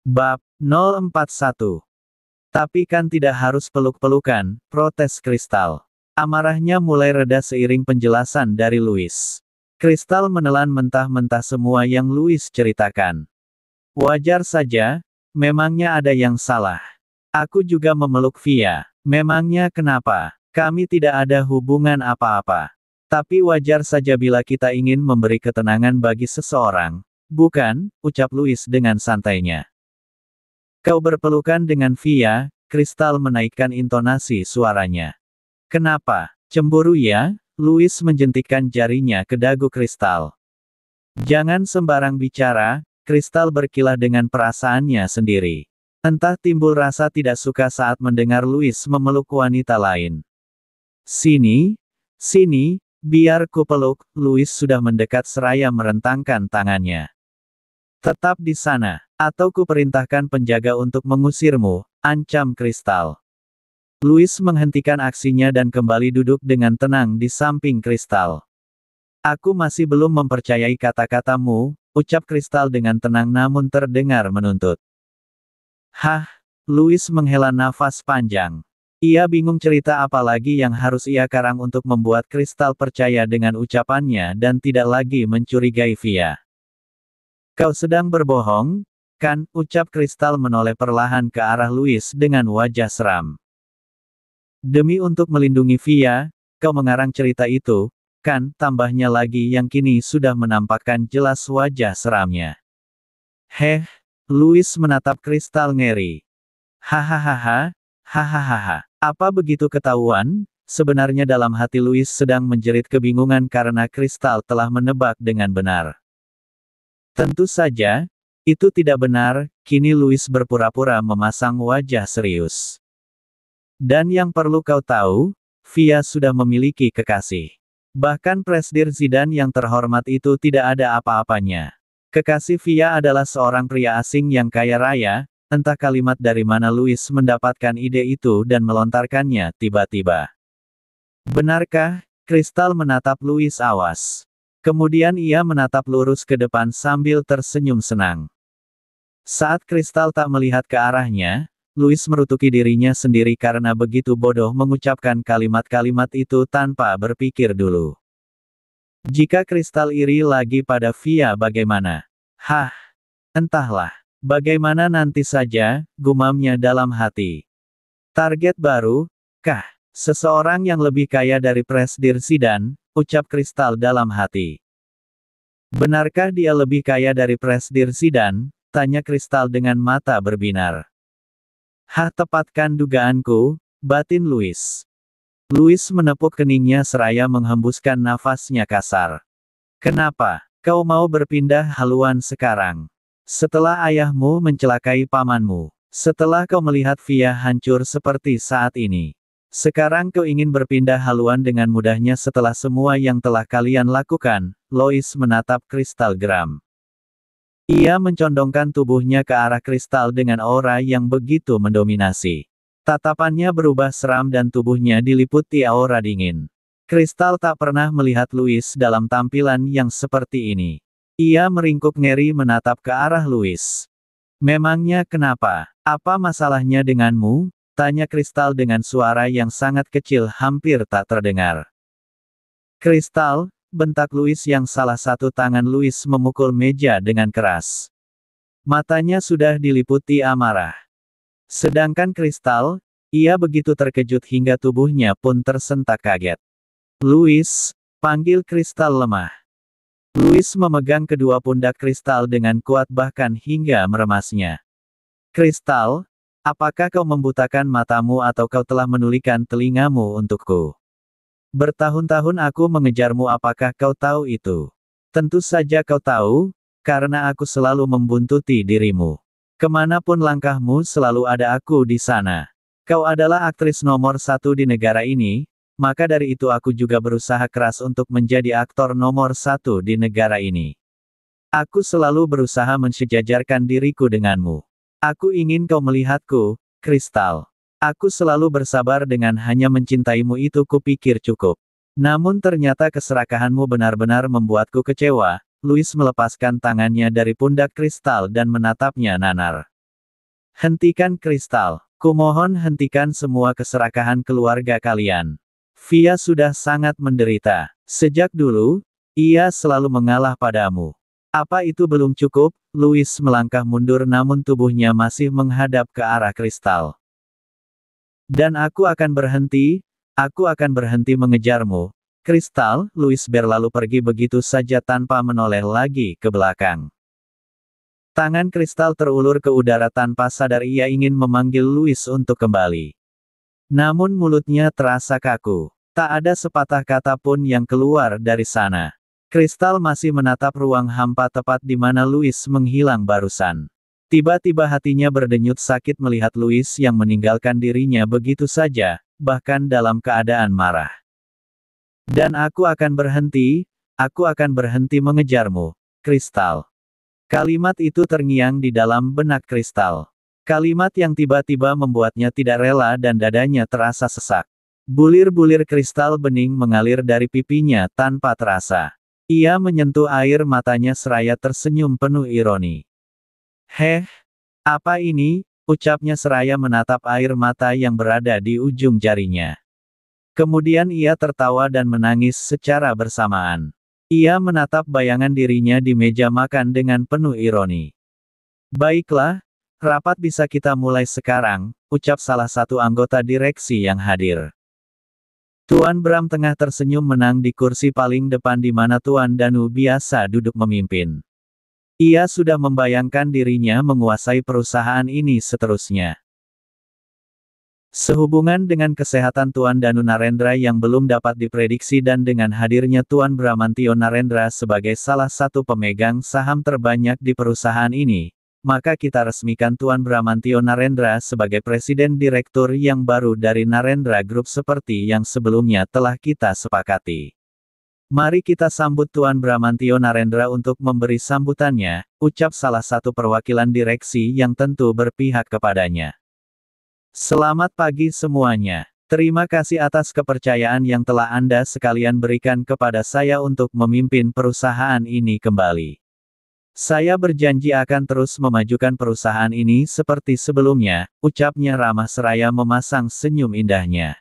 Bab 041. Tapi kan tidak harus peluk-pelukan, protes Kristal. Amarahnya mulai reda seiring penjelasan dari Louis. Kristal menelan mentah-mentah semua yang Louis ceritakan. Wajar saja, memangnya ada yang salah. Aku juga memeluk Via. Memangnya kenapa? Kami tidak ada hubungan apa-apa. Tapi wajar saja bila kita ingin memberi ketenangan bagi seseorang. Bukan, ucap Louis dengan santainya. Kau berpelukan dengan Via, Kristal menaikkan intonasi suaranya. Kenapa? Cemburu ya? Louis menjentikkan jarinya ke dagu Kristal. Jangan sembarang bicara, Kristal berkilah dengan perasaannya sendiri. Entah timbul rasa tidak suka saat mendengar Louis memeluk wanita lain. Sini, biar ku peluk, Louis sudah mendekat seraya merentangkan tangannya. Tetap di sana, atau ku perintahkan penjaga untuk mengusirmu, ancam Kristal. Louis menghentikan aksinya dan kembali duduk dengan tenang di samping Kristal. Aku masih belum mempercayai kata-katamu, ucap Kristal dengan tenang namun terdengar menuntut. Hah, Louis menghela nafas panjang. Ia bingung cerita apa lagi yang harus ia karang untuk membuat Kristal percaya dengan ucapannya dan tidak lagi mencurigai Via. Kau sedang berbohong, kan? Ucap Kristal menoleh perlahan ke arah Louis dengan wajah seram. Demi untuk melindungi Via, kau mengarang cerita itu, kan? Tambahnya lagi yang kini sudah menampakkan jelas wajah seramnya. Heh, Louis menatap Kristal ngeri. Hahaha, hahaha. Apa begitu ketahuan? Sebenarnya dalam hati Louis sedang menjerit kebingungan karena Kristal telah menebak dengan benar. Tentu saja, itu tidak benar, kini Louis berpura-pura memasang wajah serius. Dan yang perlu kau tahu, Via sudah memiliki kekasih. Bahkan Presdir Zidane yang terhormat itu tidak ada apa-apanya. Kekasih Via adalah seorang pria asing yang kaya raya, entah kalimat dari mana Louis mendapatkan ide itu dan melontarkannya tiba-tiba. Benarkah? Kristal menatap Louis awas. Kemudian ia menatap lurus ke depan sambil tersenyum senang. Saat Kristal tak melihat ke arahnya, Louis merutuki dirinya sendiri karena begitu bodoh mengucapkan kalimat-kalimat itu tanpa berpikir dulu. Jika Kristal iri lagi pada Via bagaimana? Hah, entahlah. Bagaimana nanti saja, gumamnya dalam hati. Target baru, kah? Seseorang yang lebih kaya dari Presdir Zidane, ucap Kristal dalam hati. Benarkah dia lebih kaya dari Presdir Zidane? Tanya Kristal dengan mata berbinar. Hah, tepatkan dugaanku, batin Louis. Louis menepuk keningnya seraya menghembuskan nafasnya kasar. Kenapa? Kau mau berpindah haluan sekarang? Setelah ayahmu mencelakai pamanmu. Setelah kau melihat Via hancur seperti saat ini. Sekarang kau ingin berpindah haluan dengan mudahnya setelah semua yang telah kalian lakukan, Louis menatap Kristal geram. Ia mencondongkan tubuhnya ke arah Kristal dengan aura yang begitu mendominasi. Tatapannya berubah seram dan tubuhnya diliputi aura dingin. Kristal tak pernah melihat Louis dalam tampilan yang seperti ini. Ia meringkuk ngeri menatap ke arah Louis. Memangnya kenapa? Apa masalahnya denganmu? Tanya Kristal dengan suara yang sangat kecil hampir tak terdengar. Kristal, bentak Louis yang salah satu tangan Louis memukul meja dengan keras. Matanya sudah diliputi amarah. Sedangkan Kristal, ia begitu terkejut hingga tubuhnya pun tersentak kaget. Louis, panggil Kristal lemah. Louis memegang kedua pundak Kristal dengan kuat bahkan hingga meremasnya. Kristal, apakah kau membutakan matamu atau kau telah menulikan telingamu untukku? Bertahun-tahun aku mengejarmu, apakah kau tahu itu? Tentu saja kau tahu, karena aku selalu membuntuti dirimu. Kemanapun langkahmu selalu ada aku di sana. Kau adalah aktris nomor 1 di negara ini, maka dari itu aku juga berusaha keras untuk menjadi aktor nomor 1 di negara ini. Aku selalu berusaha mensejajarkan diriku denganmu. Aku ingin kau melihatku, Kristal. Aku selalu bersabar dengan hanya mencintaimu, itu kupikir cukup. Namun ternyata keserakahanmu benar-benar membuatku kecewa. Louis melepaskan tangannya dari pundak Kristal dan menatapnya nanar. Hentikan Kristal. Kumohon hentikan semua keserakahan keluarga kalian. Via sudah sangat menderita. Sejak dulu, ia selalu mengalah padamu. Apa itu belum cukup? Louis melangkah mundur namun tubuhnya masih menghadap ke arah Kristal. Dan aku akan berhenti mengejarmu. Kristal, Louis berlalu pergi begitu saja tanpa menoleh lagi ke belakang. Tangan Kristal terulur ke udara tanpa sadar ia ingin memanggil Louis untuk kembali. Namun mulutnya terasa kaku. Tak ada sepatah kata pun yang keluar dari sana. Kristal masih menatap ruang hampa tepat di mana Louis menghilang barusan. Tiba-tiba hatinya berdenyut sakit melihat Louis yang meninggalkan dirinya begitu saja, bahkan dalam keadaan marah. Dan aku akan berhenti mengejarmu, Kristal. Kalimat itu terngiang di dalam benak Kristal. Kalimat yang tiba-tiba membuatnya tidak rela dan dadanya terasa sesak. Bulir-bulir kristal bening mengalir dari pipinya tanpa terasa. Ia menyentuh air matanya seraya tersenyum penuh ironi. Heh, apa ini? Ucapnya seraya menatap air mata yang berada di ujung jarinya. Kemudian ia tertawa dan menangis secara bersamaan. Ia menatap bayangan dirinya di meja makan dengan penuh ironi. Baiklah, rapat bisa kita mulai sekarang, ucap salah satu anggota direksi yang hadir. Tuan Bram tengah tersenyum menang di kursi paling depan di mana Tuan Danu biasa duduk memimpin. Ia sudah membayangkan dirinya menguasai perusahaan ini seterusnya. Sehubungan dengan kesehatan Tuan Danu Narendra yang belum dapat diprediksi dan dengan hadirnya Tuan Bramantio Narendra sebagai salah satu pemegang saham terbanyak di perusahaan ini, maka kita resmikan Tuan Bramantio Narendra sebagai Presiden Direktur yang baru dari Narendra Group seperti yang sebelumnya telah kita sepakati. Mari kita sambut Tuan Bramantio Narendra untuk memberi sambutannya, ucap salah satu perwakilan direksi yang tentu berpihak kepadanya. Selamat pagi semuanya. Terima kasih atas kepercayaan yang telah Anda sekalian berikan kepada saya untuk memimpin perusahaan ini kembali. Saya berjanji akan terus memajukan perusahaan ini seperti sebelumnya, ucapnya ramah seraya memasang senyum indahnya.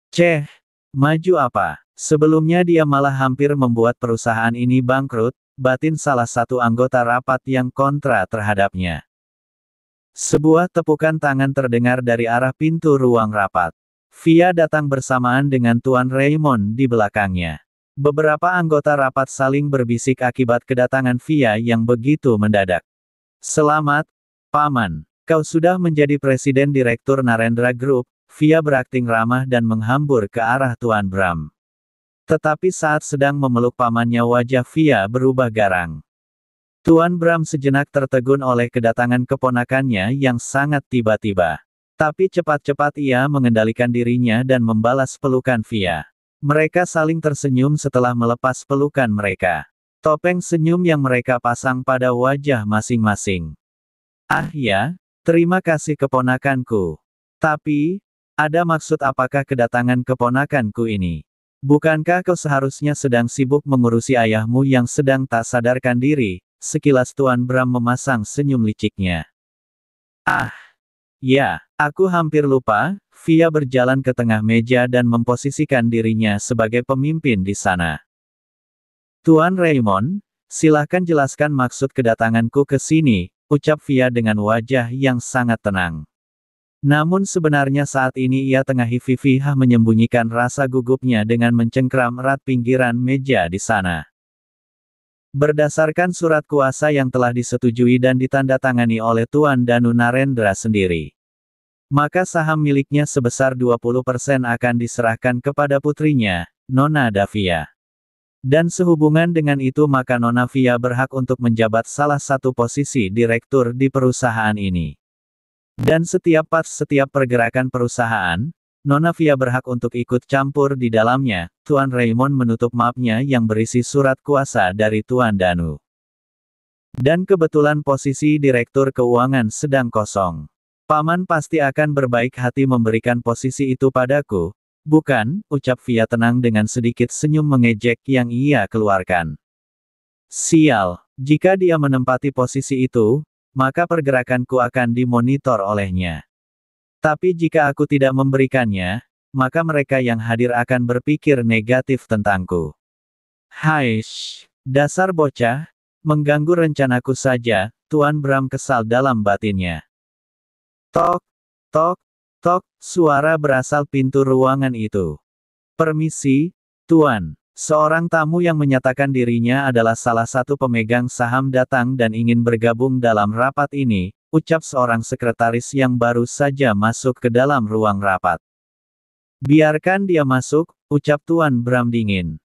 Ceh, maju apa? Sebelumnya dia malah hampir membuat perusahaan ini bangkrut, batin salah satu anggota rapat yang kontra terhadapnya. Sebuah tepukan tangan terdengar dari arah pintu ruang rapat. Via datang bersamaan dengan Tuan Raymond di belakangnya. Beberapa anggota rapat saling berbisik akibat kedatangan Via yang begitu mendadak. Selamat, Paman. Kau sudah menjadi Presiden Direktur Narendra Group. Via berakting ramah dan menghambur ke arah Tuan Bram. Tetapi saat sedang memeluk pamannya wajah Via berubah garang. Tuan Bram sejenak tertegun oleh kedatangan keponakannya yang sangat tiba-tiba. Tapi cepat-cepat ia mengendalikan dirinya dan membalas pelukan Via. Mereka saling tersenyum setelah melepas pelukan mereka. Topeng senyum yang mereka pasang pada wajah masing-masing. Ah ya, terima kasih keponakanku. Tapi, ada maksud apakah kedatangan keponakanku ini? Bukankah kau seharusnya sedang sibuk mengurusi ayahmu yang sedang tak sadarkan diri? Sekilas Tuan Bram memasang senyum liciknya. Ah, ya, aku hampir lupa. Via berjalan ke tengah meja dan memposisikan dirinya sebagai pemimpin di sana. Tuan Raymond, silahkan jelaskan maksud kedatanganku ke sini, ucap Via dengan wajah yang sangat tenang. Namun sebenarnya saat ini ia tengah hififihah menyembunyikan rasa gugupnya dengan mencengkram erat pinggiran meja di sana. Berdasarkan surat kuasa yang telah disetujui dan ditandatangani oleh Tuan Danu Narendra sendiri, maka saham miliknya sebesar 20% akan diserahkan kepada putrinya, Nona Davia. Dan sehubungan dengan itu maka Nona Via berhak untuk menjabat salah satu posisi direktur di perusahaan ini. Dan setiap pergerakan perusahaan, Nona Via berhak untuk ikut campur di dalamnya. Tuan Raymond menutup mapnya yang berisi surat kuasa dari Tuan Danu. Dan kebetulan posisi Direktur Keuangan sedang kosong. Paman pasti akan berbaik hati memberikan posisi itu padaku, bukan? Ucap Via tenang dengan sedikit senyum mengejek yang ia keluarkan. Sial, jika dia menempati posisi itu, maka pergerakanku akan dimonitor olehnya. Tapi jika aku tidak memberikannya, maka mereka yang hadir akan berpikir negatif tentangku. Haish, dasar bocah, mengganggu rencanaku saja, Tuan Bram kesal dalam batinnya. Tok, tok, tok, suara berasal pintu ruangan itu. Permisi, Tuan. Seorang tamu yang menyatakan dirinya adalah salah satu pemegang saham datang dan ingin bergabung dalam rapat ini, ucap seorang sekretaris yang baru saja masuk ke dalam ruang rapat. Biarkan dia masuk, ucap Tuan Bram dingin.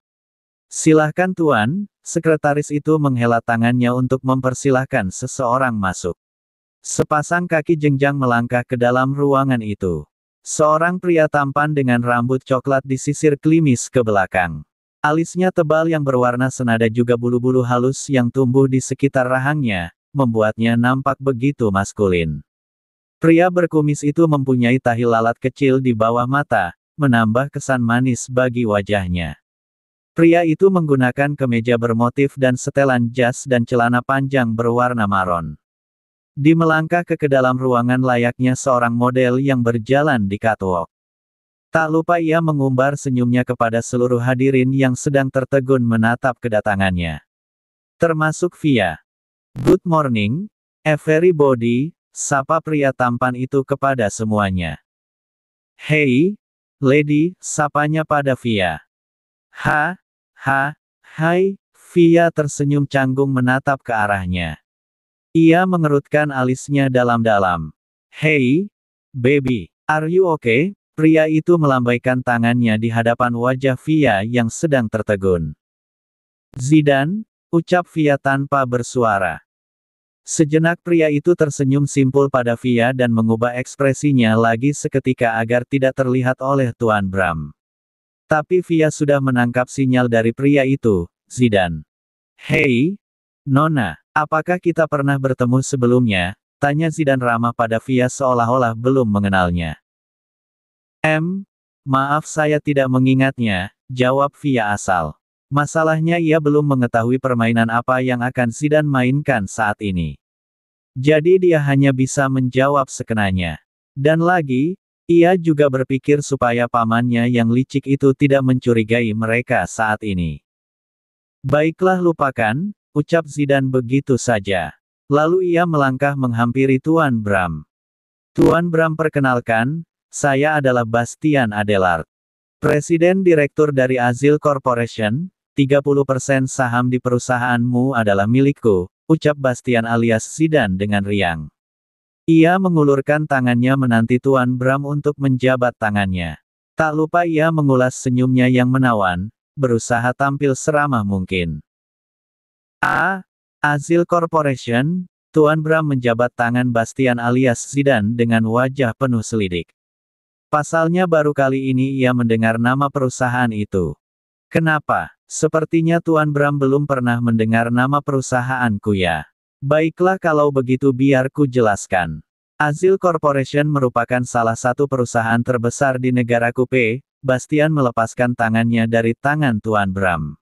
Silahkan Tuan, sekretaris itu menghela tangannya untuk mempersilahkan seseorang masuk. Sepasang kaki jenjang melangkah ke dalam ruangan itu. Seorang pria tampan dengan rambut coklat disisir klimis ke belakang. Alisnya tebal yang berwarna senada juga bulu-bulu halus yang tumbuh di sekitar rahangnya, membuatnya nampak begitu maskulin. Pria berkumis itu mempunyai tahi lalat kecil di bawah mata, menambah kesan manis bagi wajahnya. Pria itu menggunakan kemeja bermotif dan setelan jas dan celana panjang berwarna maron. Dia melangkah ke dalam ruangan layaknya seorang model yang berjalan di catwalk. Tak lupa ia mengumbar senyumnya kepada seluruh hadirin yang sedang tertegun menatap kedatangannya. Termasuk Via. Good morning, everybody, sapa pria tampan itu kepada semuanya. Hey, lady, sapanya pada Via. Hai, Via tersenyum canggung menatap ke arahnya. Ia mengerutkan alisnya dalam-dalam. Hey, baby, are you okay? Pria itu melambaikan tangannya di hadapan wajah Via yang sedang tertegun. Zidane, ucap Via tanpa bersuara. Sejenak pria itu tersenyum simpul pada Via dan mengubah ekspresinya lagi seketika agar tidak terlihat oleh Tuan Bram. Tapi Via sudah menangkap sinyal dari pria itu, Zidane. Hey, Nona, apakah kita pernah bertemu sebelumnya? Tanya Zidane ramah pada Via seolah-olah belum mengenalnya. Maaf saya tidak mengingatnya, jawab Via asal. Masalahnya ia belum mengetahui permainan apa yang akan Zidane mainkan saat ini. Jadi dia hanya bisa menjawab sekenanya. Dan lagi, ia juga berpikir supaya pamannya yang licik itu tidak mencurigai mereka saat ini. Baiklah lupakan, ucap Zidane begitu saja. Lalu ia melangkah menghampiri Tuan Bram. Tuan Bram perkenalkan, saya adalah Bastian Adelard. Presiden Direktur dari Azil Corporation, 30% saham di perusahaanmu adalah milikku, ucap Bastian alias Zidane dengan riang. Ia mengulurkan tangannya menanti Tuan Bram untuk menjabat tangannya. Tak lupa ia mengulas senyumnya yang menawan, berusaha tampil seramah mungkin. Azil Corporation, Tuan Bram menjabat tangan Bastian alias Zidane dengan wajah penuh selidik. Pasalnya baru kali ini ia mendengar nama perusahaan itu. Kenapa? Sepertinya Tuan Bram belum pernah mendengar nama perusahaanku ya. Baiklah kalau begitu biar ku jelaskan. Azil Corporation merupakan salah satu perusahaan terbesar di negara Kupe. Bastian melepaskan tangannya dari tangan Tuan Bram.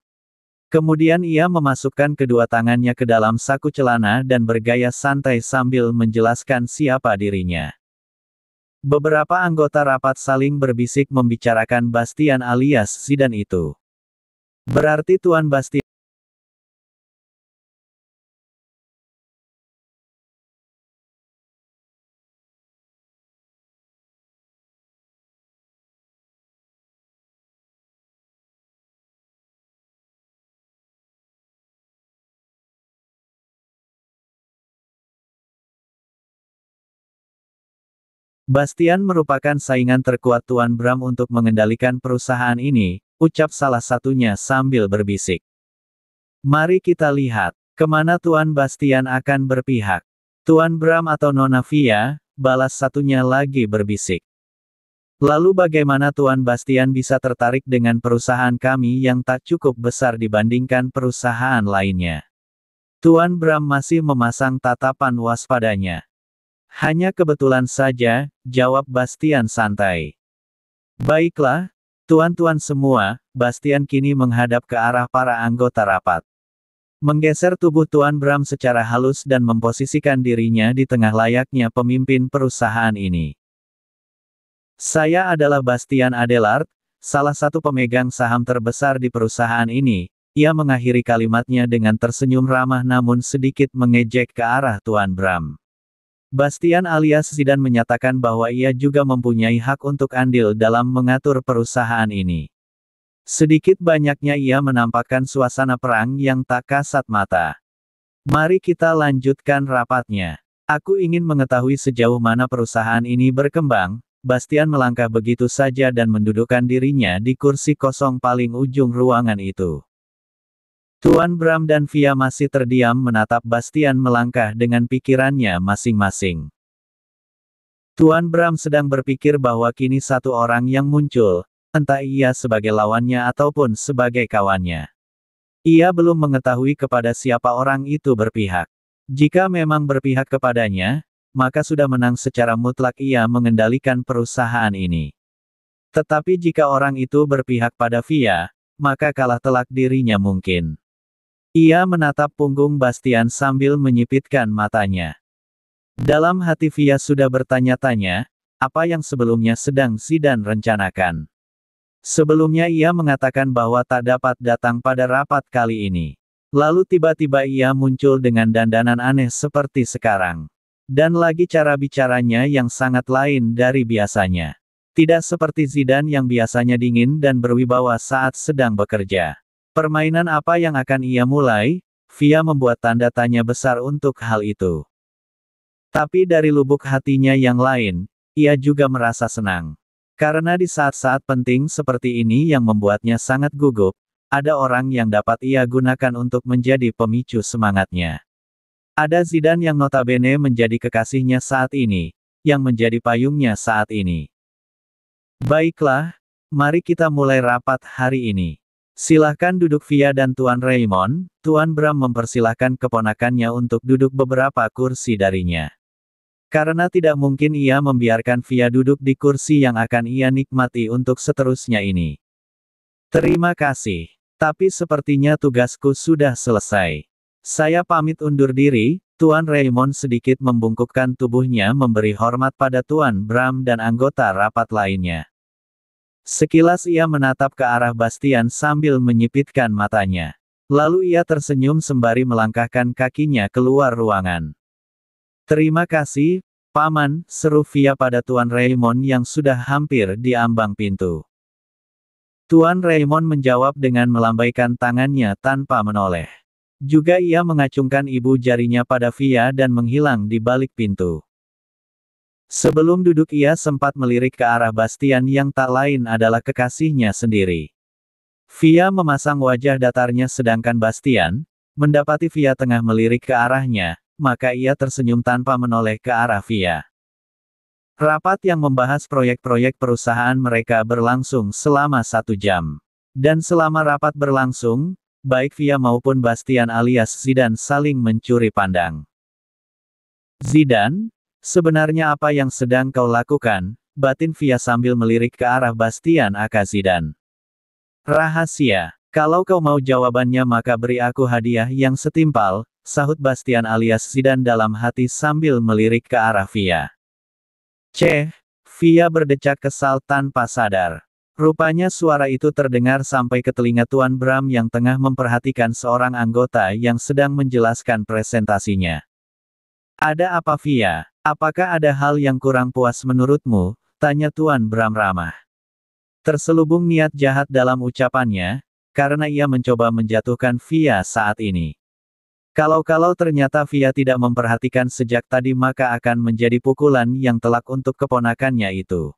Kemudian ia memasukkan kedua tangannya ke dalam saku celana dan bergaya santai sambil menjelaskan siapa dirinya. Beberapa anggota rapat saling berbisik membicarakan Bastian alias Zidane itu. Berarti Tuan Bastian. Bastian merupakan saingan terkuat Tuan Bram untuk mengendalikan perusahaan ini, ucap salah satunya sambil berbisik. Mari kita lihat, kemana Tuan Bastian akan berpihak. Tuan Bram atau Nona Via, balas satunya lagi berbisik. Lalu bagaimana Tuan Bastian bisa tertarik dengan perusahaan kami yang tak cukup besar dibandingkan perusahaan lainnya? Tuan Bram masih memasang tatapan waspadanya. Hanya kebetulan saja, jawab Bastian santai. Baiklah, tuan-tuan semua, Bastian kini menghadap ke arah para anggota rapat. Menggeser tubuh Tuan Bram secara halus dan memposisikan dirinya di tengah layaknya pemimpin perusahaan ini. Saya adalah Bastian Adelard, salah satu pemegang saham terbesar di perusahaan ini. Ia mengakhiri kalimatnya dengan tersenyum ramah namun sedikit mengejek ke arah Tuan Bram. Bastian alias Zidane menyatakan bahwa ia juga mempunyai hak untuk andil dalam mengatur perusahaan ini. Sedikit banyaknya ia menampakkan suasana perang yang tak kasat mata. Mari kita lanjutkan rapatnya. Aku ingin mengetahui sejauh mana perusahaan ini berkembang. Bastian melangkah begitu saja dan mendudukkan dirinya di kursi kosong paling ujung ruangan itu. Tuan Bram dan Fia masih terdiam menatap Bastian melangkah dengan pikirannya masing-masing. Tuan Bram sedang berpikir bahwa kini satu orang yang muncul, entah ia sebagai lawannya ataupun sebagai kawannya. Ia belum mengetahui kepada siapa orang itu berpihak. Jika memang berpihak kepadanya, maka sudah menang secara mutlak ia mengendalikan perusahaan ini. Tetapi jika orang itu berpihak pada Fia, maka kalah telak dirinya mungkin. Ia menatap punggung Bastian sambil menyipitkan matanya. Dalam hati Fia sudah bertanya-tanya, apa yang sebelumnya sedang Zidane rencanakan. Sebelumnya ia mengatakan bahwa tak dapat datang pada rapat kali ini. Lalu tiba-tiba ia muncul dengan dandanan aneh seperti sekarang. Dan lagi cara bicaranya yang sangat lain dari biasanya. Tidak seperti Zidane yang biasanya dingin dan berwibawa saat sedang bekerja. Permainan apa yang akan ia mulai? Fia membuat tanda tanya besar untuk hal itu. Tapi dari lubuk hatinya yang lain, ia juga merasa senang. Karena di saat-saat penting seperti ini yang membuatnya sangat gugup, ada orang yang dapat ia gunakan untuk menjadi pemicu semangatnya. Ada Zidane yang notabene menjadi kekasihnya saat ini, yang menjadi payungnya saat ini. Baiklah, mari kita mulai rapat hari ini. Silahkan duduk Fia dan Tuan Raymond. Tuan Bram mempersilahkan keponakannya untuk duduk beberapa kursi darinya. Karena tidak mungkin ia membiarkan Fia duduk di kursi yang akan ia nikmati untuk seterusnya ini. Terima kasih. Tapi sepertinya tugasku sudah selesai. Saya pamit undur diri. Tuan Raymond sedikit membungkukkan tubuhnya memberi hormat pada Tuan Bram dan anggota rapat lainnya. Sekilas ia menatap ke arah Bastian sambil menyipitkan matanya. Lalu ia tersenyum sembari melangkahkan kakinya keluar ruangan. Terima kasih, Paman, seru Fia pada Tuan Raymond yang sudah hampir di ambang pintu. Tuan Raymond menjawab dengan melambaikan tangannya tanpa menoleh. Juga ia mengacungkan ibu jarinya pada Fia dan menghilang di balik pintu. Sebelum duduk ia sempat melirik ke arah Bastian yang tak lain adalah kekasihnya sendiri. Fia memasang wajah datarnya sedangkan Bastian, mendapati Fia tengah melirik ke arahnya, maka ia tersenyum tanpa menoleh ke arah Fia. Rapat yang membahas proyek-proyek perusahaan mereka berlangsung selama 1 jam. Dan selama rapat berlangsung, baik Fia maupun Bastian alias Zidane saling mencuri pandang. Zidane? Sebenarnya apa yang sedang kau lakukan? Batin Fia sambil melirik ke arah Bastian aka Zidane. Rahasia. Kalau kau mau jawabannya maka beri aku hadiah yang setimpal, sahut Bastian alias Zidane dalam hati sambil melirik ke arah Fia. Ceh, Fia berdecak kesal tanpa sadar. Rupanya suara itu terdengar sampai ke telinga Tuan Bram yang tengah memperhatikan seorang anggota yang sedang menjelaskan presentasinya. Ada apa Fia? Apakah ada hal yang kurang puas menurutmu? Tanya Tuan Bram ramah. Terselubung niat jahat dalam ucapannya, karena ia mencoba menjatuhkan Fia saat ini. Kalau-kalau ternyata Fia tidak memperhatikan sejak tadi maka akan menjadi pukulan yang telak untuk keponakannya itu.